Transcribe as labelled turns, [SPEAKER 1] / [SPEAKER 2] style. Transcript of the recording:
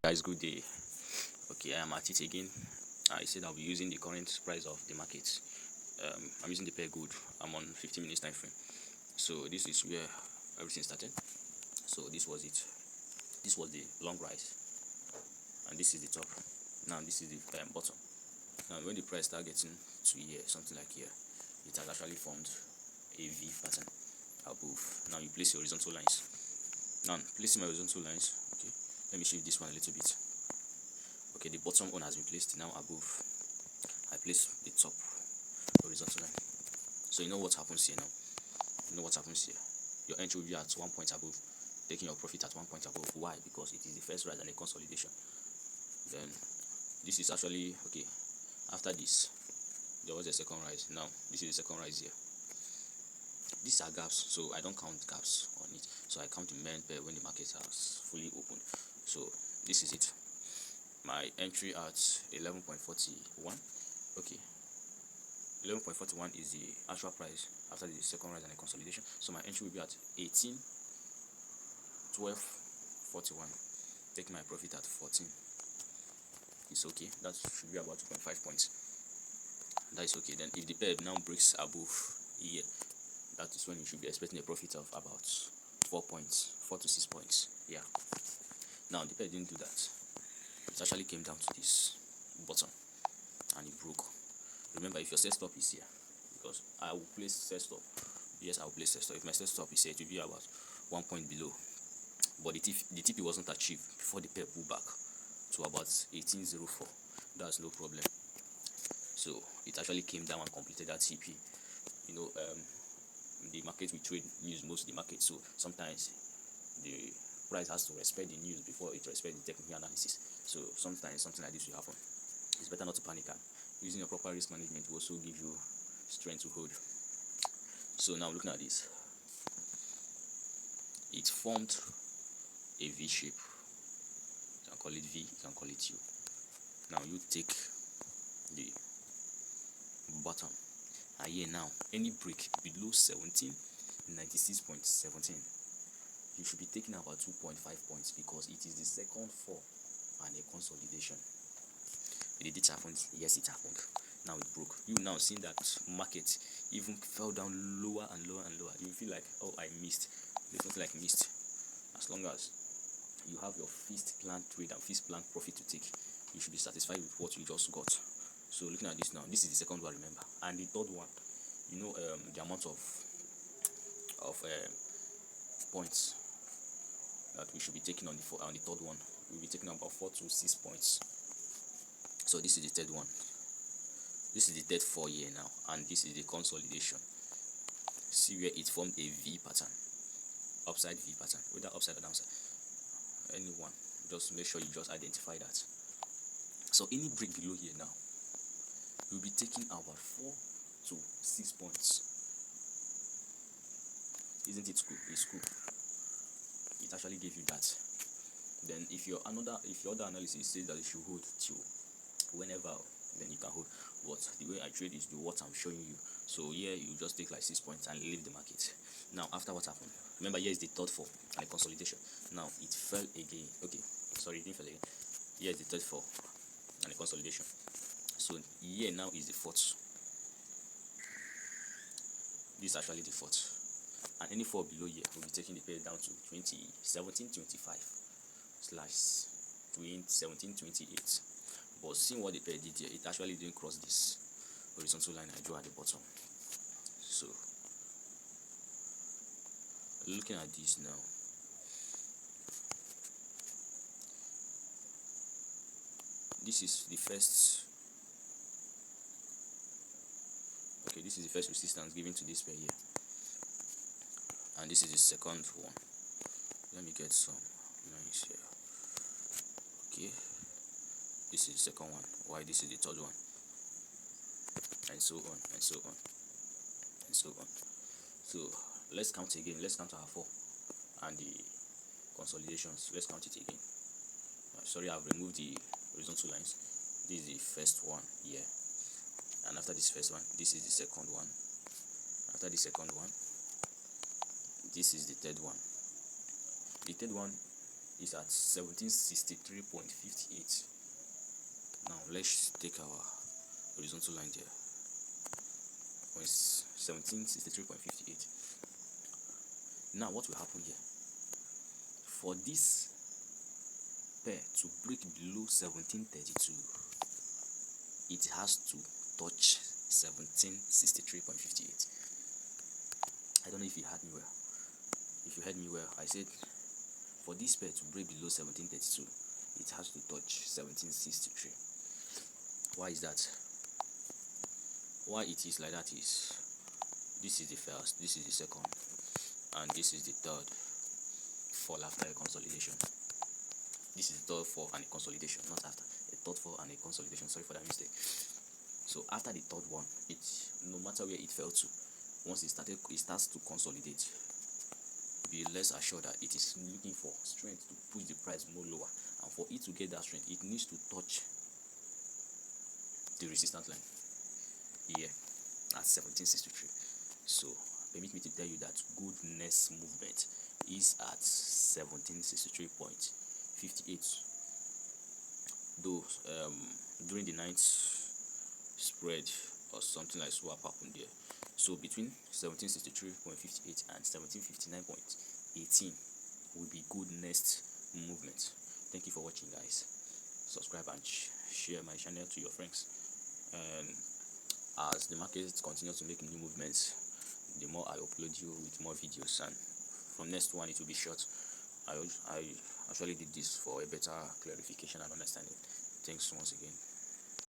[SPEAKER 1] Guys, good day. Okay, I am at it again. I said I'll be using the current price of the market. I'm using the pair good. I'm on 15 minutes time frame. So this is where everything started. So this was it. This was the long rise, and this is the top. Now this is the bottom. Now when the price start getting to here, something like here, it has actually formed a V pattern above. Now you place your horizontal lines. Now placing my horizontal lines. Okay, let me shift this one a little bit. Okay, the bottom one has been placed. Now above, I place the top horizontal line. So you know what happens here now. You know what happens here. Your entry will be at 1 point above, taking your profit at 1 point above. Why? Because it is the first rise and a consolidation. Then this is actually okay. After this, there was a second rise. Now this is the second rise here. These are gaps, so I don't count gaps on it. So I count the main pair when the market has fully opened. So this is it. My entry at 11.41. Okay, 11.41 is the actual price after the second rise and the consolidation. So my entry will be at 18.1241. Take my profit at 14. It's okay. That should be about 2.5 points. That is okay. Then if the pair now breaks above here, that is when you should be expecting a profit of about 4 points, 4 to 6 points. Yeah. Now the pair didn't do that. It actually came down to this bottom and it broke. Remember, if your set stop is here, because I will place set stop. Yes, I will place set stop. If my set stop is here, it will be about 1 point below. But the TP wasn't achieved before the pair pulled back to about 18.04. That's no problem. So it actually came down and completed that TP. You know, the market we trade news most of the market, so sometimes the price has to respect the news before it respects the technical analysis. So sometimes something like this will happen. It's better not to panic, and using your proper risk management will also give you strength to hold. So now looking at this, it formed a V shape. You can call it V, you can call it U. Now you take the bottom, and here now any break below 1796.17, you should be taking about 2.5 points because it is the second fall and a consolidation. Did it happen? Yes, it happened. Now it broke. You now see that market even fell down lower and lower and lower. You feel like, oh, I missed. There's nothing like missed. As long as you have your fixed plan trade and fixed plan profit to take, you should be satisfied with what you just got. So looking at this now, this is the second one, remember, and the third one. You know the amount of points that we should be taking on the third one. We'll be taking about 4 to 6 points. So this is the third one. This is the third 4 year now, and this is the consolidation. See where it formed a V pattern, upside V pattern, whether upside or downside, anyone. Just make sure you just identify that. So any break below here now, you'll be taking about 4 to 6 points. Isn't it cool? It's cool. It actually gave you that. Then if your other analysis says that you should hold till whenever, then you can hold. But the way I trade is the what I'm showing you. So here you just take like 6 points and leave the market. Now after what happened, remember here is the third fall and the consolidation. Now it fell again. Okay, sorry, it didn't fall again. Here is the third fall and the consolidation. So here now is the fourth. This is actually the fourth. And any fall below here will be taking the pair down to 17.25 slash 17.28. But seeing what the pair did here, it actually didn't cross this horizontal line I drew at the bottom. So looking at this now, this is the first. Okay, this is the first resistance given to this pair here, and this is the second one. Let me get some lines here. Okay, this is the second one. Why? This is the third one, and so on and so on and so on. So let's count again. Let's count our 4 and the consolidations. Let's count it again. Sorry, I've removed the horizontal lines. This is the first one here, and after this first one, this is the second one. After the second one, this is the third one. The third one is at 1763.58. Now let's take our horizontal line there. When it's 1763.58. Now what will happen here? For this pair to break below 1732, it has to touch 1763.58. I don't know if you heard me well. If you heard me well, I said for this pair to break below 1732, it has to touch 1763. Why is that? Why it is like that is, this is the first, this is the second, and this is the third fall after a consolidation. This is the third fall and a consolidation, not after. A third fall and a consolidation. Sorry for that mistake. So after the third one, it, no matter where it fell to, once it starts to consolidate, be less assured that it is looking for strength to push the price more lower, and for it to get that strength, it needs to touch the resistance line here at 1763. So permit me to tell you that good next movement is at 1763.58. Though during the night spread or something like swap happened there. So between 1763.58 and 1759.18 will be good next movement. Thank you for watching, guys. Subscribe and share my channel to your friends. And as the market continues to make new movements, the more I upload you with more videos, and from next one it will be short. I actually did this for a better clarification and understanding. Thanks once again.